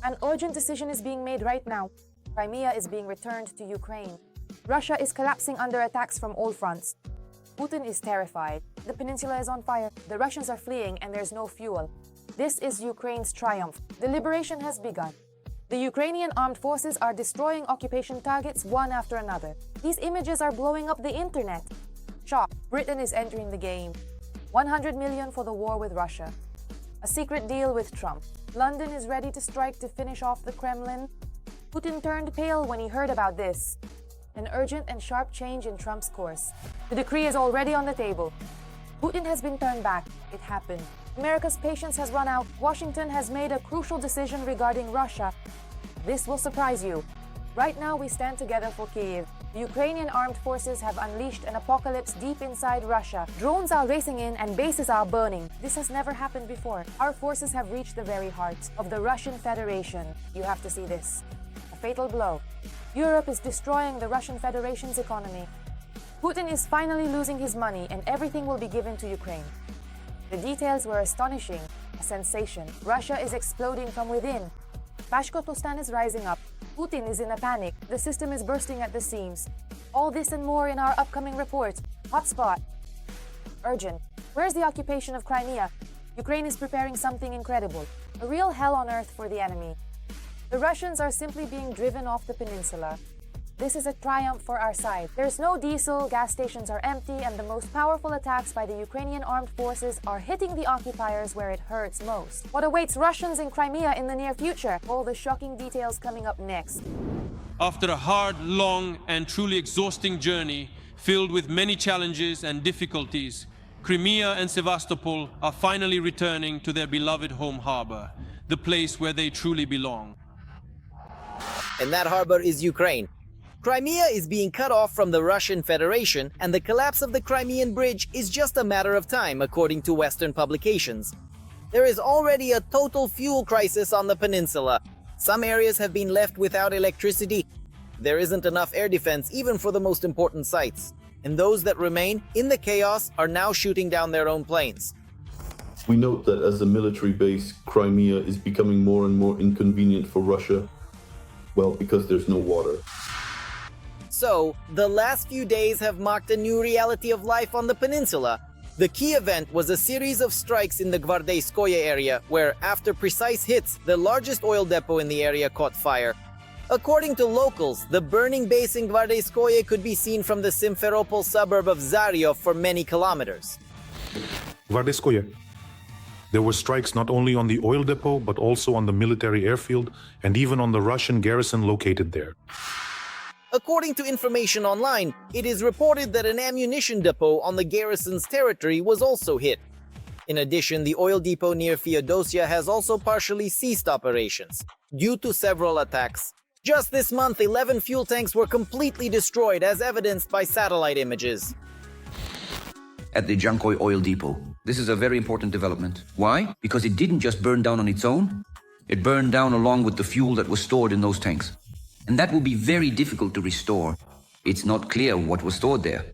An urgent decision is being made right now. Crimea is being returned to Ukraine. Russia is collapsing under attacks from all fronts. Putin is terrified. The peninsula is on fire. The Russians are fleeing and there's no fuel. This is Ukraine's triumph. The liberation has begun. The Ukrainian Armed Forces are destroying occupation targets one after another. These images are blowing up the internet. Shock. Britain is entering the game. 100 million for the war with Russia. A secret deal with Trump. London is ready to strike to finish off the Kremlin. Putin turned pale when he heard about this. An urgent and sharp change in Trump's course. The decree is already on the table. Putin has been turned back. It happened. America's patience has run out. Washington has made a crucial decision regarding Russia. This will surprise you. Right now, we stand together for Kyiv. The Ukrainian Armed Forces have unleashed an apocalypse deep inside Russia. Drones are racing in and bases are burning. This has never happened before. Our forces have reached the very heart of the Russian Federation. You have to see this. A fatal blow. Europe is destroying the Russian Federation's economy. Putin is finally losing his money and everything will be given to Ukraine. The details were astonishing, a sensation. Russia is exploding from within. Bashkortostan is rising up. Putin is in a panic. The system is bursting at the seams. All this and more in our upcoming report. Hotspot. Urgent. Where's the occupation of Crimea? Ukraine is preparing something incredible. A real hell on earth for the enemy. The Russians are simply being driven off the peninsula. This is a triumph for our side. There's no diesel, gas stations are empty, and the most powerful attacks by the Ukrainian Armed Forces are hitting the occupiers where it hurts most. What awaits Russians in Crimea in the near future? All the shocking details coming up next. After a hard, long, and truly exhausting journey, filled with many challenges and difficulties, Crimea and Sevastopol are finally returning to their beloved home harbor, the place where they truly belong. And that harbor is Ukraine. Crimea is being cut off from the Russian Federation, and the collapse of the Crimean Bridge is just a matter of time, according to Western publications. There is already a total fuel crisis on the peninsula. Some areas have been left without electricity. There isn't enough air defense even for the most important sites. And those that remain in the chaos are now shooting down their own planes. We note that as a military base, Crimea is becoming more and more inconvenient for Russia. Well, because there's no water. So, the last few days have marked a new reality of life on the peninsula. The key event was a series of strikes in the Gvardeyskoye area, where, after precise hits, the largest oil depot in the area caught fire. According to locals, the burning base in Gvardeyskoye could be seen from the Simferopol suburb of Zaryov for many kilometers. Gvardeyskoye. There were strikes not only on the oil depot, but also on the military airfield and even on the Russian garrison located there. According to information online, it is reported that an ammunition depot on the garrison's territory was also hit. In addition, the oil depot near Feodosia has also partially ceased operations due to several attacks. Just this month, 11 fuel tanks were completely destroyed, as evidenced by satellite images. At the Jankoy oil depot. This is a very important development. Why? Because it didn't just burn down on its own. It burned down along with the fuel that was stored in those tanks. And that will be very difficult to restore. It's not clear what was stored there.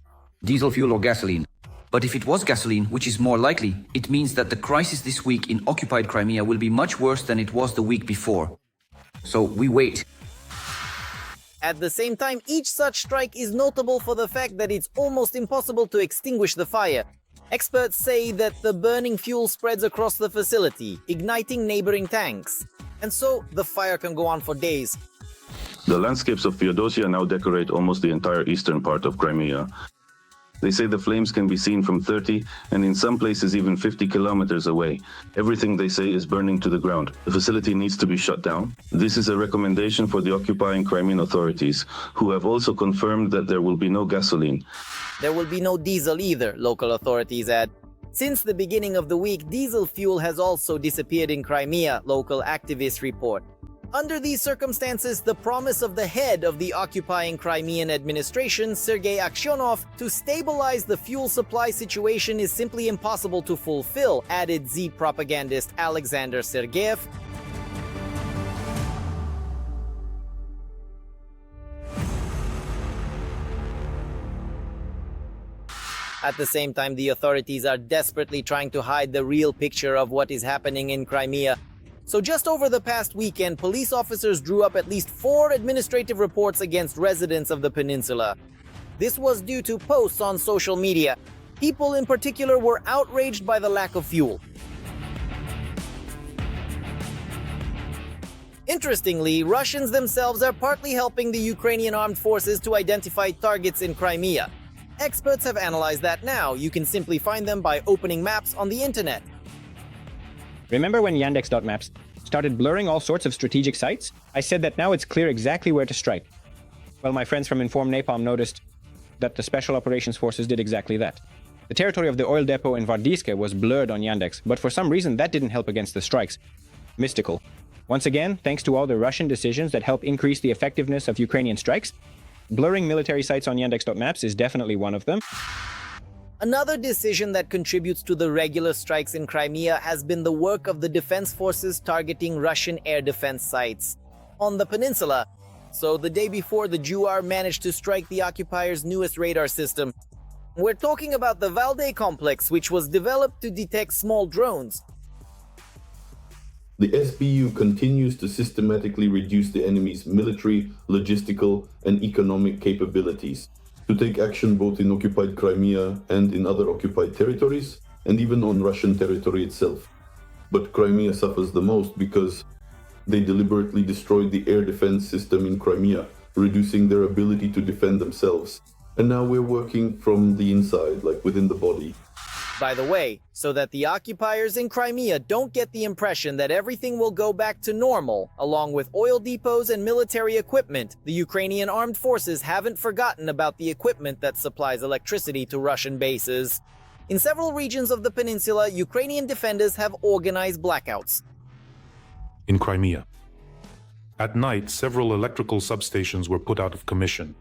Diesel fuel or gasoline. But if it was gasoline, which is more likely, it means that the crisis this week in occupied Crimea will be much worse than it was the week before. So we wait. At the same time, each such strike is notable for the fact that it's almost impossible to extinguish the fire. Experts say that the burning fuel spreads across the facility, igniting neighboring tanks. And so, the fire can go on for days. The landscapes of Feodosia now decorate almost the entire eastern part of Crimea. They say the flames can be seen from 30 and in some places even 50 kilometers away. Everything they say is burning to the ground. The facility needs to be shut down. This is a recommendation for the occupying Crimean authorities, who have also confirmed that there will be no gasoline. There will be no diesel either, local authorities add. Since the beginning of the week, diesel fuel has also disappeared in Crimea, local activists report. Under these circumstances, the promise of the head of the occupying Crimean administration, Sergei Aksyonov, to stabilize the fuel supply situation is simply impossible to fulfill, added Z propagandist Alexander Sergeyev. At the same time, the authorities are desperately trying to hide the real picture of what is happening in Crimea. So just over the past weekend, police officers drew up at least 4 administrative reports against residents of the peninsula. This was due to posts on social media. People in particular were outraged by the lack of fuel. Interestingly, Russians themselves are partly helping the Ukrainian Armed Forces to identify targets in Crimea. Experts have analyzed that now. You can simply find them by opening maps on the internet. Remember when Yandex.Maps started blurring all sorts of strategic sites? I said that now it's clear exactly where to strike. Well, my friends from Inform Napalm noticed that the Special Operations Forces did exactly that. The territory of the oil depot in Vardiske was blurred on Yandex, but for some reason that didn't help against the strikes. Mystical. Once again, thanks to all the Russian decisions that help increase the effectiveness of Ukrainian strikes, blurring military sites on Yandex.Maps is definitely one of them. Another decision that contributes to the regular strikes in Crimea has been the work of the defense forces targeting Russian air defense sites on the peninsula. So the day before, the GUR managed to strike the occupiers' newest radar system. We're talking about the Valde complex, which was developed to detect small drones. The SBU continues to systematically reduce the enemy's military, logistical, and economic capabilities to take action both in occupied Crimea and in other occupied territories, and even on Russian territory itself. But Crimea suffers the most because they deliberately destroyed the air defense system in Crimea, reducing their ability to defend themselves. And now we're working from the inside, like within the body. By the way, so that the occupiers in Crimea don't get the impression that everything will go back to normal, along with oil depots and military equipment, the Ukrainian Armed Forces haven't forgotten about the equipment that supplies electricity to Russian bases. In several regions of the peninsula, Ukrainian defenders have organized blackouts. In Crimea. At night, several electrical substations were put out of commission.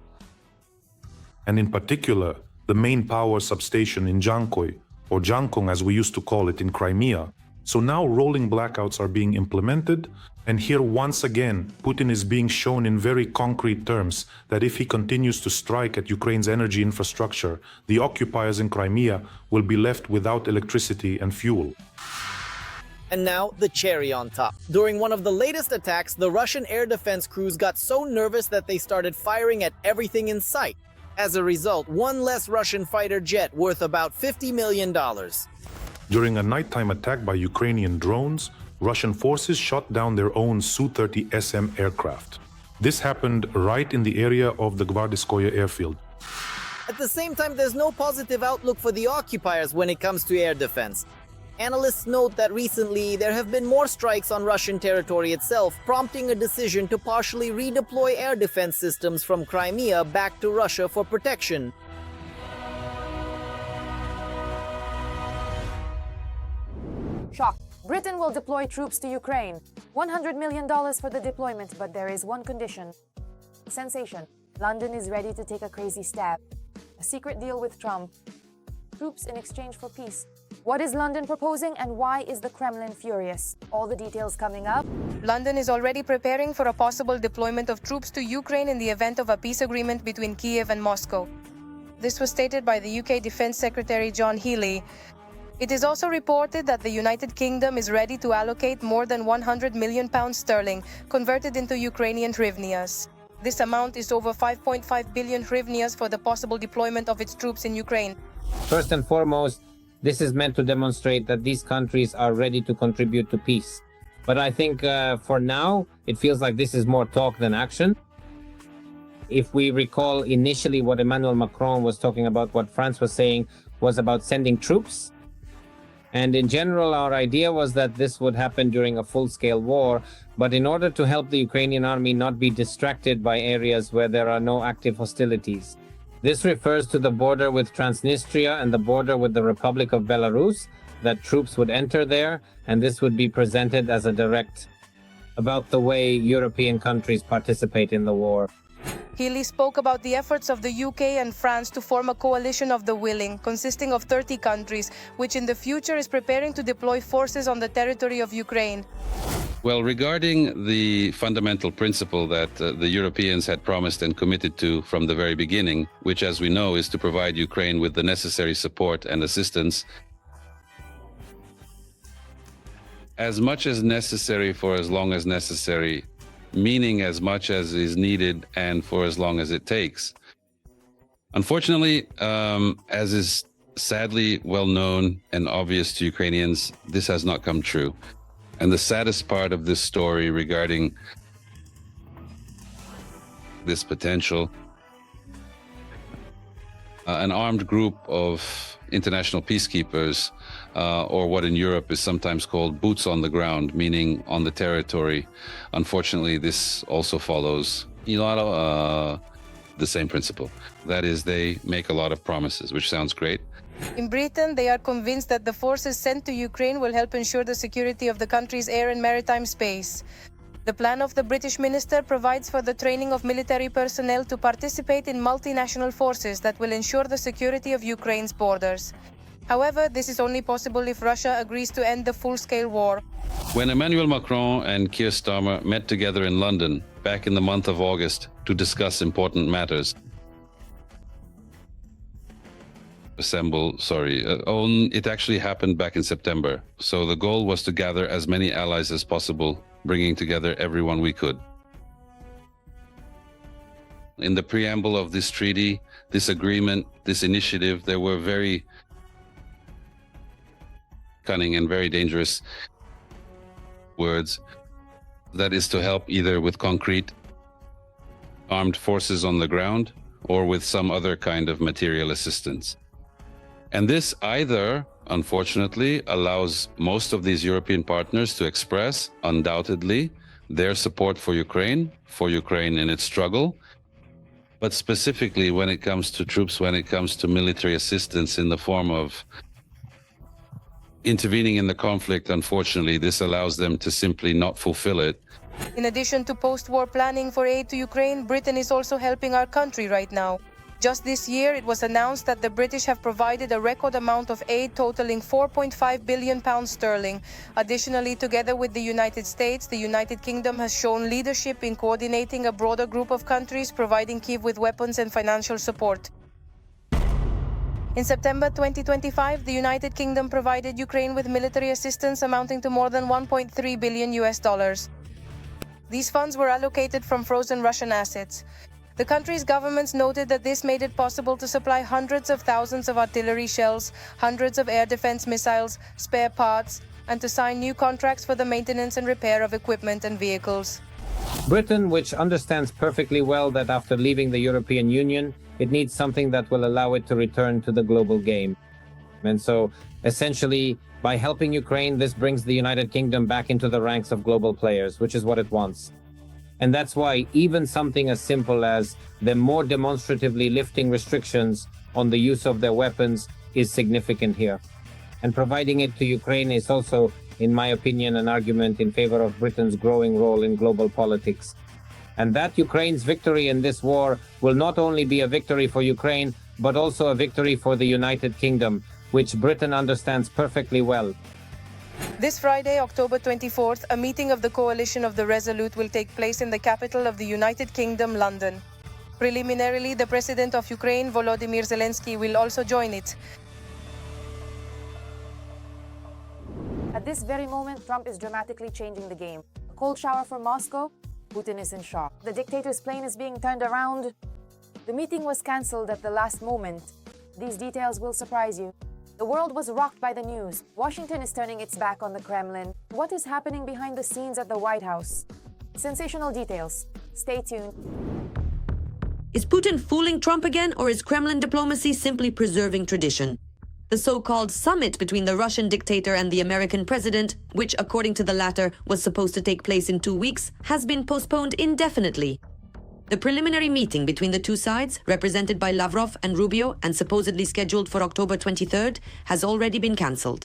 And in particular, the main power substation in Jankoy, or Jankong as we used to call it in Crimea. So now rolling blackouts are being implemented, and here once again, Putin is being shown in very concrete terms that if he continues to strike at Ukraine's energy infrastructure, the occupiers in Crimea will be left without electricity and fuel. And now, the cherry on top. During one of the latest attacks, the Russian air defense crews got so nervous that they started firing at everything in sight. As a result, one less Russian fighter jet worth about $50 million. During a nighttime attack by Ukrainian drones, Russian forces shot down their own Su-30 SM aircraft. This happened right in the area of the Gvardiskoye airfield. At the same time, there's no positive outlook for the occupiers when it comes to air defense. Analysts note that recently there have been more strikes on Russian territory itself, prompting a decision to partially redeploy air defense systems from Crimea back to Russia for protection. Shock. Britain will deploy troops to Ukraine. $100 million for the deployment, but there is one condition. Sensation. London is ready to take a crazy stab. A secret deal with Trump. Troops in exchange for peace. What is London proposing and why is the Kremlin furious? All the details coming up. London is already preparing for a possible deployment of troops to Ukraine in the event of a peace agreement between Kyiv and Moscow. This was stated by the UK Defence Secretary John Healey. It is also reported that the United Kingdom is ready to allocate more than £100 million converted into Ukrainian hryvnias. This amount is over 5.5 billion hryvnias for the possible deployment of its troops in Ukraine. First and foremost, this is meant to demonstrate that these countries are ready to contribute to peace. But I think for now, it feels like this is more talk than action. If we recall initially what Emmanuel Macron was talking about, what France was saying was about sending troops. And in general, our idea was that this would happen during a full-scale war. But in order to help the Ukrainian army not be distracted by areas where there are no active hostilities. This refers to the border with Transnistria and the border with the Republic of Belarus, that troops would enter there, and this would be presented as a direct about the way European countries participate in the war. Healey spoke about the efforts of the UK and France to form a coalition of the willing, consisting of 30 countries, which in the future is preparing to deploy forces on the territory of Ukraine. Well, regarding the fundamental principle that the Europeans had promised and committed to from the very beginning, which, as we know, is to provide Ukraine with the necessary support and assistance. as much as necessary for as long as necessary, meaning as much as is needed and for as long as it takes. Unfortunately, as is sadly well known and obvious to Ukrainians, this has not come true. And the saddest part of this story regarding this potential, an armed group of international peacekeepers, or what in Europe is sometimes called boots on the ground, meaning on the territory. Unfortunately, this also follows the same principle. That is, they make a lot of promises, which sounds great. In Britain, they are convinced that the forces sent to Ukraine will help ensure the security of the country's air and maritime space. The plan of the British minister provides for the training of military personnel to participate in multinational forces that will ensure the security of Ukraine's borders. However, this is only possible if Russia agrees to end the full-scale war. When Emmanuel Macron and Keir Starmer met together in London back in the month of August to discuss important matters, it actually happened back in September. So the goal was to gather as many allies as possible, bringing together everyone we could. In the preamble of this treaty, this agreement, this initiative, there were very cunning and very dangerous words. That is to help either with concrete armed forces on the ground or with some other kind of material assistance. And this either, unfortunately, allows most of these European partners to express, undoubtedly, their support for Ukraine in its struggle, but specifically when it comes to troops, when it comes to military assistance in the form of intervening in the conflict, unfortunately, this allows them to simply not fulfill it. In addition to post-war planning for aid to Ukraine, Britain is also helping our country right now. Just this year, it was announced that the British have provided a record amount of aid totaling £4.5 billion. Additionally, together with the United States, the United Kingdom has shown leadership in coordinating a broader group of countries providing Kyiv with weapons and financial support. In September 2025, the United Kingdom provided Ukraine with military assistance amounting to more than $1.3 billion. These funds were allocated from frozen Russian assets. The country's governments noted that this made it possible to supply hundreds of thousands of artillery shells, hundreds of air defense missiles, spare parts, and to sign new contracts for the maintenance and repair of equipment and vehicles. Britain, which understands perfectly well that after leaving the European Union, it needs something that will allow it to return to the global game. And so, essentially, by helping Ukraine, this brings the United Kingdom back into the ranks of global players, which is what it wants. And that's why even something as simple as them more demonstratively lifting restrictions on the use of their weapons is significant here. And providing it to Ukraine is also, in my opinion, an argument in favor of Britain's growing role in global politics. And that Ukraine's victory in this war will not only be a victory for Ukraine, but also a victory for the United Kingdom, which Britain understands perfectly well. This Friday, October 24th, a meeting of the Coalition of the Resolute will take place in the capital of the United Kingdom, London. Preliminarily, the President of Ukraine, Volodymyr Zelensky, will also join it. At this very moment, Trump is dramatically changing the game. A cold shower for Moscow? Putin is in shock. The dictator's plane is being turned around. The meeting was cancelled at the last moment. These details will surprise you. The world was rocked by the news. Washington is turning its back on the Kremlin. What is happening behind the scenes at the White House? Sensational details. Stay tuned. Is Putin fooling Trump again, or is Kremlin diplomacy simply preserving tradition? The so-called summit between the Russian dictator and the American president, which according to the latter was supposed to take place in 2 weeks, has been postponed indefinitely. The preliminary meeting between the two sides, represented by Lavrov and Rubio and supposedly scheduled for October 23rd, has already been cancelled.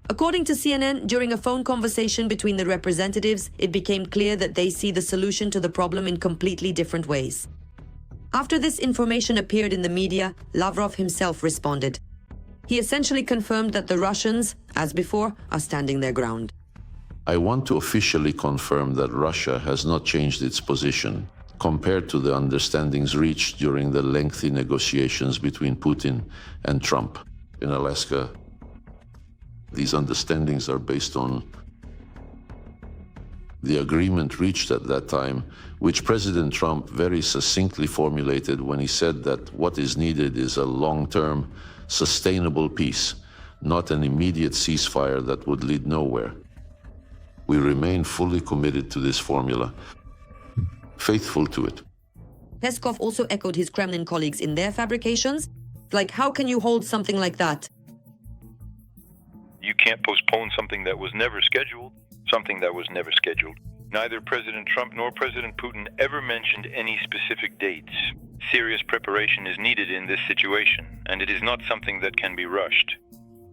According to CNN, during a phone conversation between the representatives, it became clear that they see the solution to the problem in completely different ways. After this information appeared in the media, Lavrov himself responded. He essentially confirmed that the Russians, as before, are standing their ground. I want to officially confirm that Russia has not changed its position compared to the understandings reached during the lengthy negotiations between Putin and Trump. In Alaska, these understandings are based on The agreement reached at that time, which President Trump very succinctly formulated when he said that what is needed is a long-term, sustainable peace, not an immediate ceasefire that would lead nowhere. We remain fully committed to this formula, faithful to it. Peskov also echoed his Kremlin colleagues in their fabrications. Like, how can you hold something like that? You can't postpone something that was never scheduled. Neither President Trump nor President Putin ever mentioned any specific dates. Serious preparation is needed in this situation, and it is not something that can be rushed.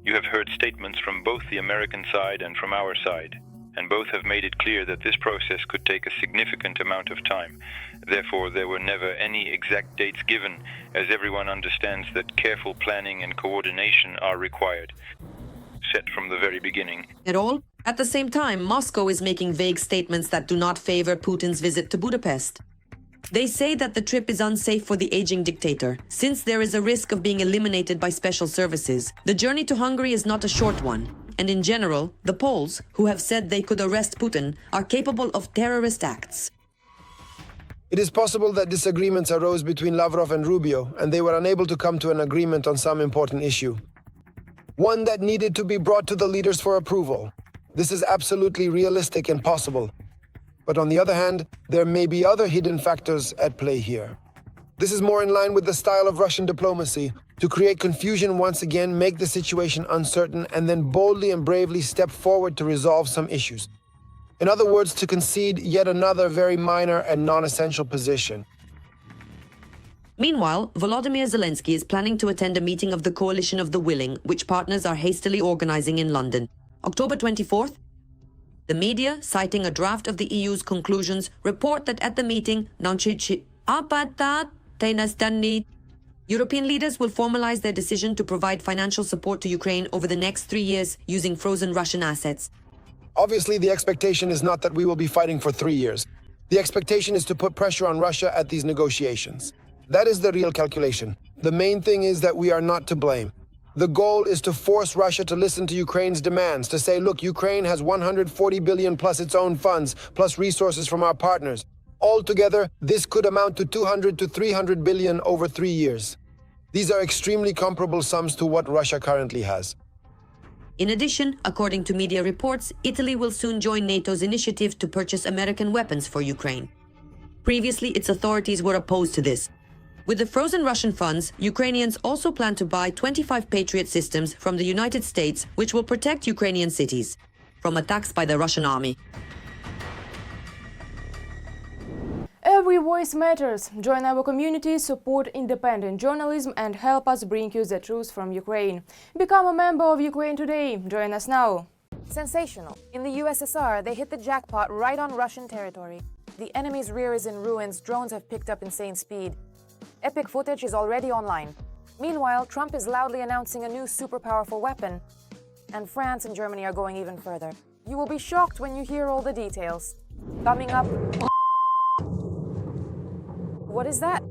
You have heard statements from both the American side and from our side, and both have made it clear that this process could take a significant amount of time. Therefore, there were never any exact dates given, as everyone understands that careful planning and coordination are required, set from the very beginning. At all? At the same time, Moscow is making vague statements that do not favor Putin's visit to Budapest. They say that the trip is unsafe for the aging dictator, since there is a risk of being eliminated by special services. The journey to Hungary is not a short one, and in general, the Poles, who have said they could arrest Putin, are capable of terrorist acts. It is possible that disagreements arose between Lavrov and Rubio, and they were unable to come to an agreement on some important issue. One that needed to be brought to the leaders for approval. This is absolutely realistic and possible. But on the other hand, there may be other hidden factors at play here. This is more in line with the style of Russian diplomacy, to create confusion once again, make the situation uncertain, and then boldly and bravely step forward to resolve some issues. In other words, to concede yet another very minor and non-essential position. Meanwhile, Volodymyr Zelensky is planning to attend a meeting of the Coalition of the Willing, which partners are hastily organizing in London. October 24th, the media, citing a draft of the EU's conclusions, report that at the meeting, European leaders will formalize their decision to provide financial support to Ukraine over the next 3 years using frozen Russian assets. Obviously, the expectation is not that we will be fighting for 3 years. The expectation is to put pressure on Russia at these negotiations. That is the real calculation. The main thing is that we are not to blame. The goal is to force Russia to listen to Ukraine's demands, to say, look, Ukraine has 140 billion plus its own funds, plus resources from our partners. Altogether, this could amount to 200 to 300 billion over 3 years. These are extremely comparable sums to what Russia currently has. In addition, according to media reports, Italy will soon join NATO's initiative to purchase American weapons for Ukraine. Previously, its authorities were opposed to this. With the frozen Russian funds, Ukrainians also plan to buy 25 Patriot systems from the United States, which will protect Ukrainian cities from attacks by the Russian army. Every voice matters. Join our community, support independent journalism, and help us bring you the truth from Ukraine. Become a member of Ukraine today. Join us now. Sensational. In the USSR, they hit the jackpot right on Russian territory. The enemy's rear is in ruins. Drones have picked up insane speed. Epic footage is already online. Meanwhile, Trump is loudly announcing a new super powerful weapon. And France and Germany are going even further. You will be shocked when you hear all the details. Coming up... What is that?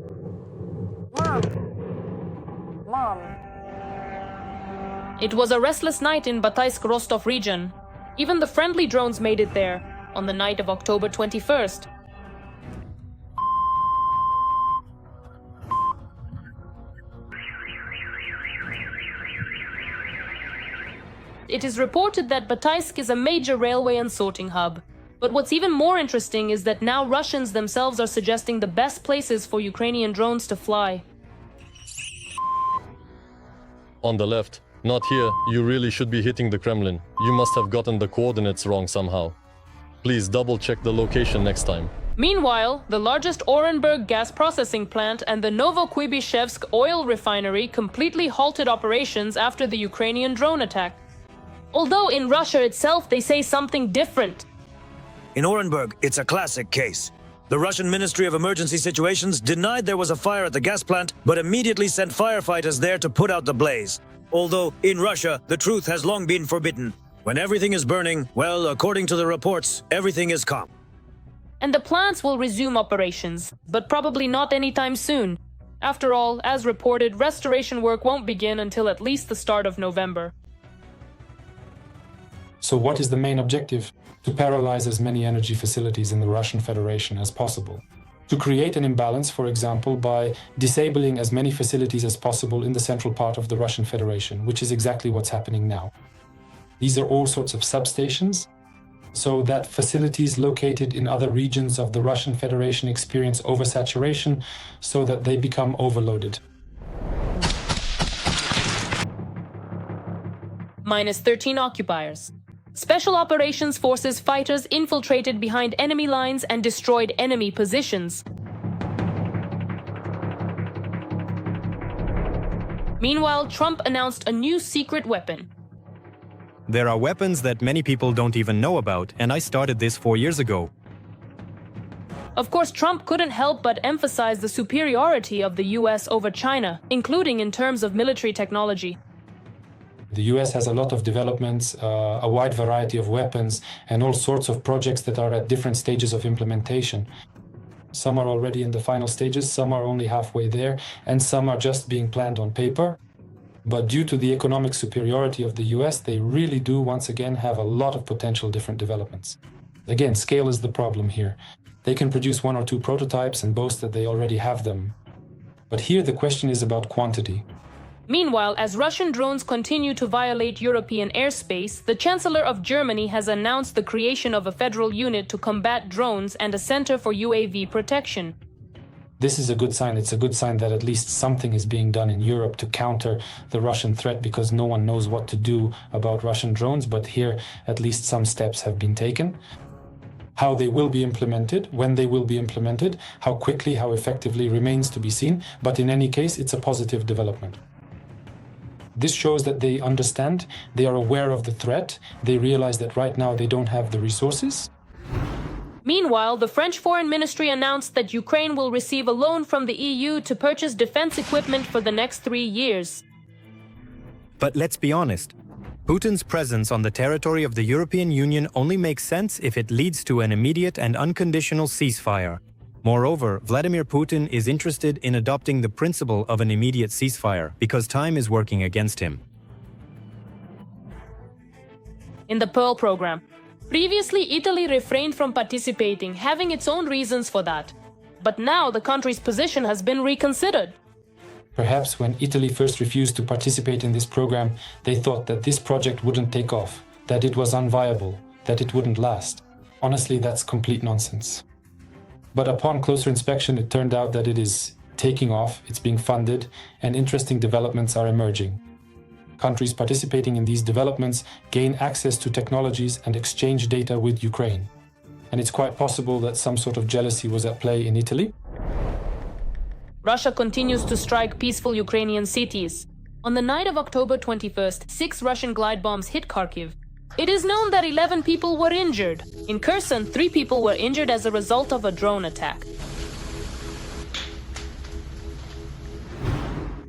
Mom. It was a restless night in Bataysk-Rostov region. Even the friendly drones made it there, on the night of October 21st. It is reported that Bataysk is a major railway and sorting hub. But what's even more interesting is that now Russians themselves are suggesting the best places for Ukrainian drones to fly. On the left. Not here. You really should be hitting the Kremlin. You must have gotten the coordinates wrong somehow. Please double-check the location next time. Meanwhile, the largest Orenburg gas processing plant and the Novokuybishevsk oil refinery completely halted operations after the Ukrainian drone attack. Although in Russia itself they say something different. In Orenburg, it's a classic case. The Russian Ministry of Emergency Situations denied there was a fire at the gas plant, but immediately sent firefighters there to put out the blaze. Although, in Russia, the truth has long been forbidden. When everything is burning, well, according to the reports, everything is calm. And the plants will resume operations, but probably not anytime soon. After all, as reported, restoration work won't begin until at least the start of November. So what is the main objective? To paralyze as many energy facilities in the Russian Federation as possible. To create an imbalance, for example, by disabling as many facilities as possible in the central part of the Russian Federation, which is exactly what's happening now. These are all sorts of substations, so that facilities located in other regions of the Russian Federation experience oversaturation, so that they become overloaded. Minus 13 occupiers. Special Operations Forces fighters infiltrated behind enemy lines and destroyed enemy positions. Meanwhile, Trump announced a new secret weapon. There are weapons that many people don't even know about, and I started this 4 years ago. Of course, Trump couldn't help but emphasize the superiority of the US over China, including in terms of military technology. The US has a lot of developments, a wide variety of weapons, and all sorts of projects that are at different stages of implementation. Some are already in the final stages, some are only halfway there, and some are just being planned on paper. But due to the economic superiority of the US, they really do once again have a lot of potential different developments. Again, scale is the problem here. They can produce 1 or 2 prototypes and boast that they already have them. But here the question is about quantity. Meanwhile, as Russian drones continue to violate European airspace, the Chancellor of Germany has announced the creation of a federal unit to combat drones and a center for UAV protection. This is a good sign. It's a good sign that at least something is being done in Europe to counter the Russian threat, because no one knows what to do about Russian drones, but here at least some steps have been taken. How they will be implemented, when they will be implemented, how quickly, how effectively remains to be seen, but in any case, it's a positive development. This shows that they understand, they are aware of the threat, they realize that right now they don't have the resources. Meanwhile, the French Foreign Ministry announced that Ukraine will receive a loan from the EU to purchase defense equipment for the next 3 years. But let's be honest, Putin's presence on the territory of the European Union only makes sense if it leads to an immediate and unconditional ceasefire. Moreover, Vladimir Putin is interested in adopting the principle of an immediate ceasefire because time is working against him. In the Pearl program, previously Italy refrained from participating, having its own reasons for that. But now the country's position has been reconsidered. Perhaps when Italy first refused to participate in this program, they thought that this project wouldn't take off, that it was unviable, that it wouldn't last. Honestly, that's complete nonsense. But upon closer inspection, it turned out that it is taking off, it's being funded, and interesting developments are emerging. Countries participating in these developments gain access to technologies and exchange data with Ukraine. And it's quite possible that some sort of jealousy was at play in Italy. Russia continues to strike peaceful Ukrainian cities. On the night of October 21st, 6 Russian glide bombs hit Kharkiv. It is known that 11 people were injured. In Kherson, 3 people were injured as a result of a drone attack.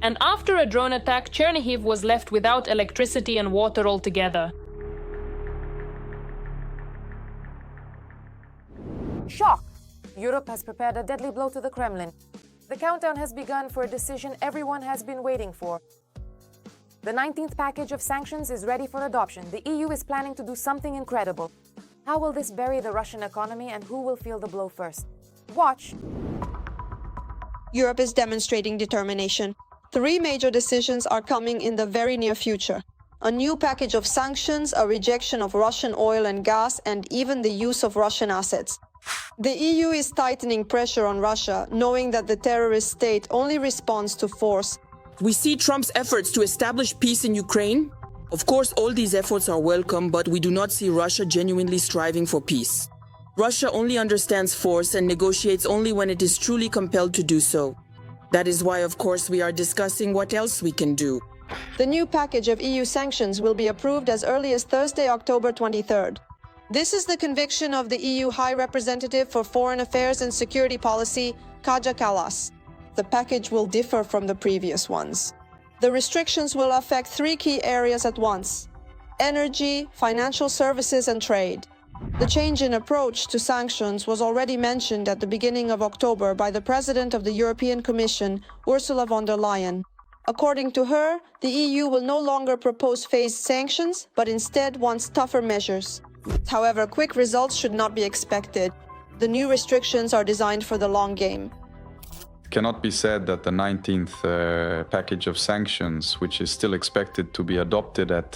And after a drone attack, Chernihiv was left without electricity and water altogether. Shock! Europe has prepared a deadly blow to the Kremlin. The countdown has begun for a decision everyone has been waiting for. The 19th package of sanctions is ready for adoption. The EU is planning to do something incredible. How will this bury the Russian economy, and who will feel the blow first? Watch! Europe is demonstrating determination. 3 major decisions are coming in the very near future. A new package of sanctions, a rejection of Russian oil and gas, and even the use of Russian assets. The EU is tightening pressure on Russia, knowing that the terrorist state only responds to force. We see Trump's efforts to establish peace in Ukraine. Of course, all these efforts are welcome, but we do not see Russia genuinely striving for peace. Russia only understands force and negotiates only when it is truly compelled to do so. That is why, of course, we are discussing what else we can do. The new package of EU sanctions will be approved as early as Thursday, October 23rd. This is the conviction of the EU High Representative for Foreign Affairs and Security Policy, Kaja Kallas. The package will differ from the previous ones. The restrictions will affect 3 key areas at once: energy, financial services, and trade. The change in approach to sanctions was already mentioned at the beginning of October by the President of the European Commission, Ursula von der Leyen. According to her, the EU will no longer propose phased sanctions, but instead wants tougher measures. However, quick results should not be expected. The new restrictions are designed for the long game. It cannot be said that the 19th package of sanctions, which is still expected to be adopted at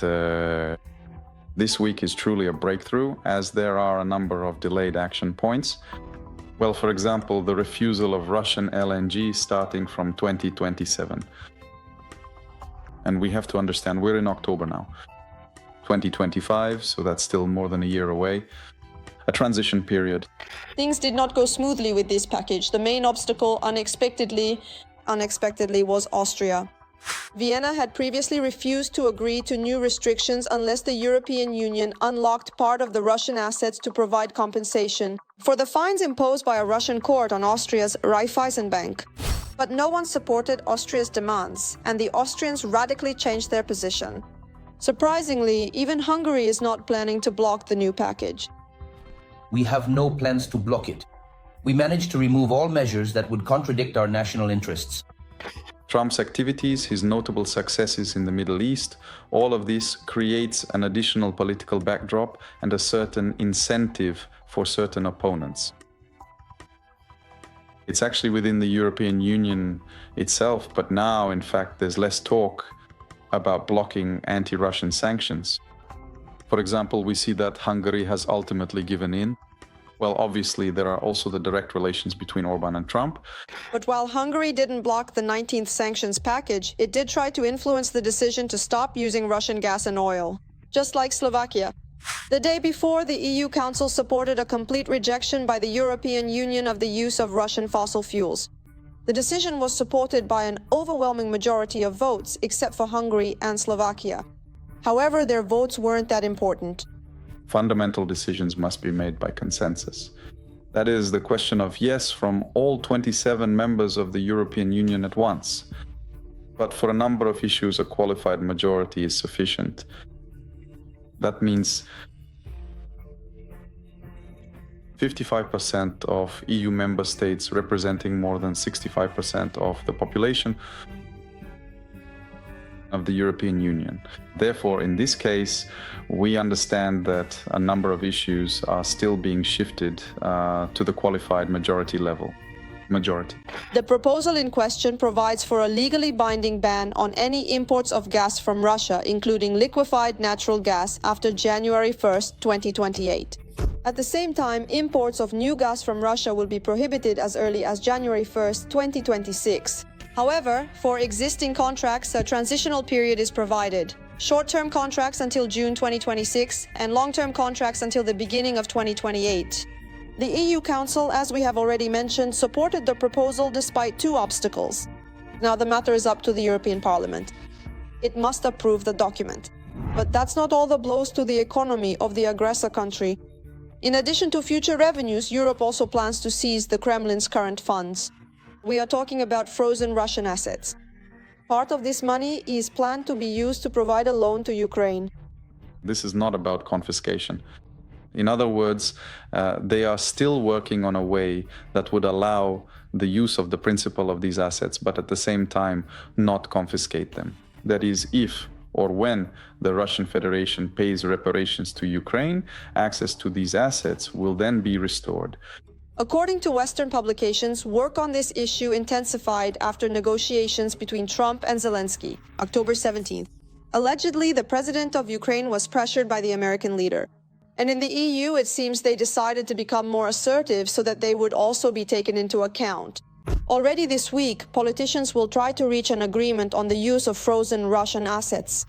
this week, is truly a breakthrough, as there are a number of delayed action points. Well, for example, the refusal of Russian LNG starting from 2027. And we have to understand, we're in October now. 2025, so that's still more than a year away. A transition period. Things did not go smoothly with this package. The main obstacle, unexpectedly, was Austria. Vienna had previously refused to agree to new restrictions unless the European Union unlocked part of the Russian assets to provide compensation for the fines imposed by a Russian court on Austria's Raiffeisenbank. But no one supported Austria's demands, and the Austrians radically changed their position. Surprisingly, even Hungary is not planning to block the new package. We have no plans to block it. We managed to remove all measures that would contradict our national interests. Trump's activities, his notable successes in the Middle East, all of this creates an additional political backdrop and a certain incentive for certain opponents. It's actually within the European Union itself, but now, in fact, there's less talk about blocking anti-Russian sanctions. For example, we see that Hungary has ultimately given in. Well, obviously, there are also the direct relations between Orban and Trump. But while Hungary didn't block the 19th sanctions package, it did try to influence the decision to stop using Russian gas and oil, just like Slovakia. The day before, the EU Council supported a complete rejection by the European Union of the use of Russian fossil fuels. The decision was supported by an overwhelming majority of votes, except for Hungary and Slovakia. However, their votes weren't that important. Fundamental decisions must be made by consensus. That is the question of yes from all 27 members of the European Union at once. But for a number of issues, a qualified majority is sufficient. That means 55% of EU member states representing more than 65% of the population of the European Union. Therefore, in this case, we understand that a number of issues are still being shifted to the qualified majority level. The proposal in question provides for a legally binding ban on any imports of gas from Russia, including liquefied natural gas, after January 1st, 2028. At the same time, imports of new gas from Russia will be prohibited as early as January 1st, 2026. However, for existing contracts, a transitional period is provided. Short-term contracts until June 2026 and long-term contracts until the beginning of 2028. The EU Council, as we have already mentioned, supported the proposal despite two obstacles. Now the matter is up to the European Parliament. It must approve the document. But that's not all the blows to the economy of the aggressor country. In addition to future revenues, Europe also plans to seize the Kremlin's current funds. We are talking about frozen Russian assets. Part of this money is planned to be used to provide a loan to Ukraine. This is not about confiscation. In other words, they are still working on a way that would allow the use of the principal of these assets, but at the same time not confiscate them. That is, if or when the Russian Federation pays reparations to Ukraine, access to these assets will then be restored. According to Western publications, work on this issue intensified after negotiations between Trump and Zelensky, October 17th. Allegedly, the president of Ukraine was pressured by the American leader. And in the EU, it seems they decided to become more assertive so that they would also be taken into account. Already this week, politicians will try to reach an agreement on the use of frozen Russian assets.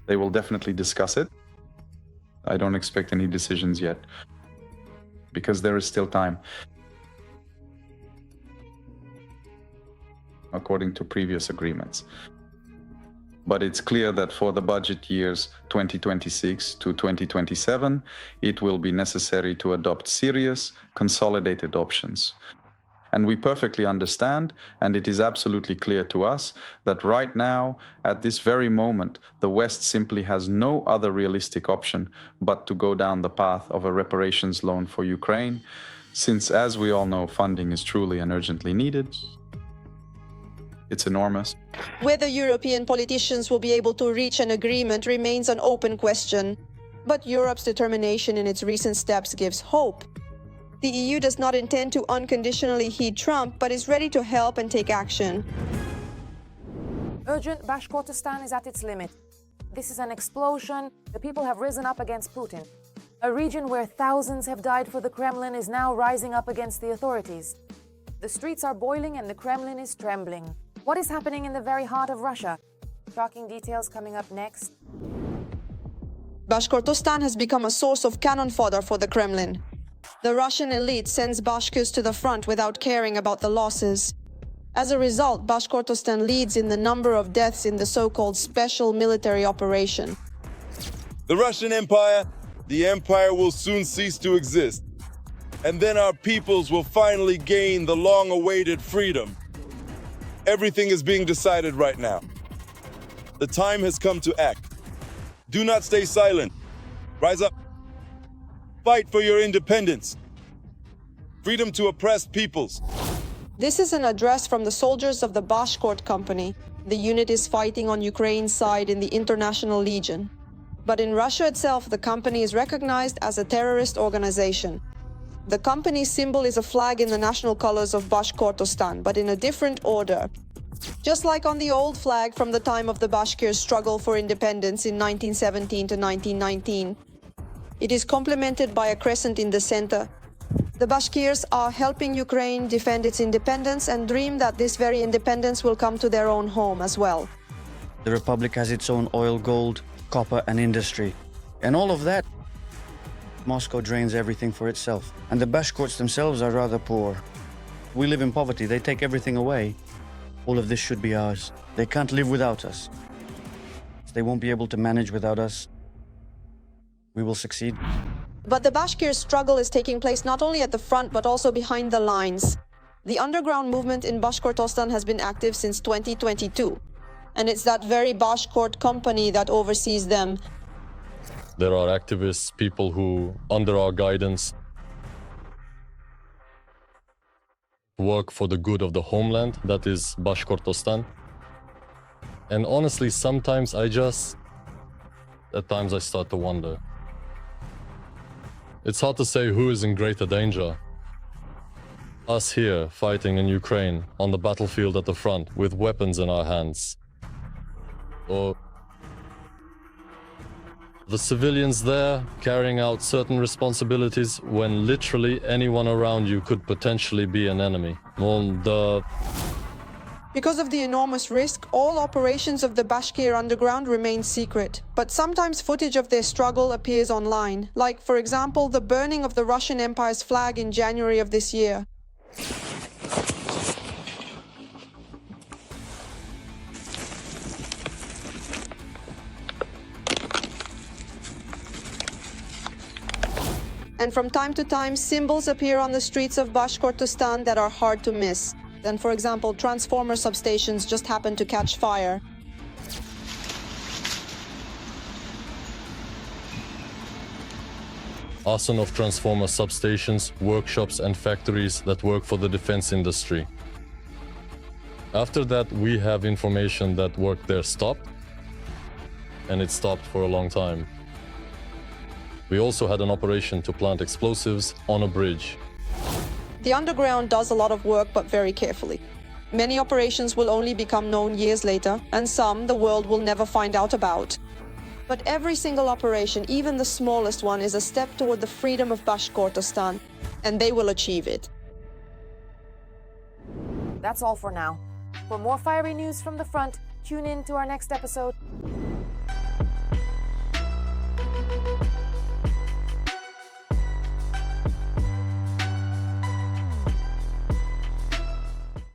They will definitely discuss it. I don't expect any decisions yet, because there is still time, according to previous agreements. But it's clear that for the budget years 2026 to 2027, it will be necessary to adopt serious, consolidated options. And we perfectly understand, and it is absolutely clear to us, that right now, at this very moment, the West simply has no other realistic option but to go down the path of a reparations loan for Ukraine, since, as we all know, funding is truly and urgently needed. It's enormous. Whether European politicians will be able to reach an agreement remains an open question. But Europe's determination in its recent steps gives hope. The EU does not intend to unconditionally heed Trump, but is ready to help and take action. Urgent, Bashkortostan is at its limit. This is an explosion. The people have risen up against Putin. A region where thousands have died for the Kremlin is now rising up against the authorities. The streets are boiling and the Kremlin is trembling. What is happening in the very heart of Russia? Shocking details coming up next. Bashkortostan has become a source of cannon fodder for the Kremlin. The Russian elite sends Bashkirs to the front without caring about the losses. As a result, Bashkortostan leads in the number of deaths in the so-called special military operation. The Russian Empire, the empire will soon cease to exist. And then our peoples will finally gain the long-awaited freedom. Everything is being decided right now. The time has come to act. Do not stay silent. Rise up. Fight for your independence. Freedom to oppressed peoples. This is an address from the soldiers of the Bashkort Company. The unit is fighting on Ukraine's side in the International Legion. But in Russia itself, the company is recognized as a terrorist organization. The company's symbol is a flag in the national colors of Bashkortostan, but in a different order. Just like on the old flag from the time of the Bashkirs' struggle for independence in 1917 to 1919. It is complemented by a crescent in the center. The Bashkirs are helping Ukraine defend its independence and dream that this very independence will come to their own home as well. The Republic has its own oil, gold, copper and industry. And all of that, Moscow drains everything for itself. And the Bashkorts themselves are rather poor. We live in poverty, they take everything away. All of this should be ours. They can't live without us. They won't be able to manage without us. We will succeed. But the Bashkirs' struggle is taking place not only at the front but also behind the lines. The underground movement in Bashkortostan has been active since 2022. And it's that very Bashkort company that oversees them. There are activists, people who, under our guidance, work for the good of the homeland, that is Bashkortostan. And honestly, sometimes at times I start to wonder. It's hard to say who is in greater danger. Us here, fighting in Ukraine, on the battlefield at the front, with weapons in our hands. Or the civilians there, carrying out certain responsibilities when literally anyone around you could potentially be an enemy. Because of the enormous risk, all operations of the Bashkir underground remain secret. But sometimes footage of their struggle appears online, like, for example, the burning of the Russian Empire's flag in January of this year. And from time to time, symbols appear on the streets of Bashkortostan that are hard to miss. Then, for example, transformer substations just happen to catch fire. Arson of transformer substations, workshops and factories that work for the defense industry. After that, we have information that work there stopped, and it stopped for a long time. We also had an operation to plant explosives on a bridge. The underground does a lot of work, but very carefully. Many operations will only become known years later, and some the world will never find out about. But every single operation, even the smallest one, is a step toward the freedom of Bashkortostan, and they will achieve it. That's all for now. For more fiery news from the front, tune in to our next episode.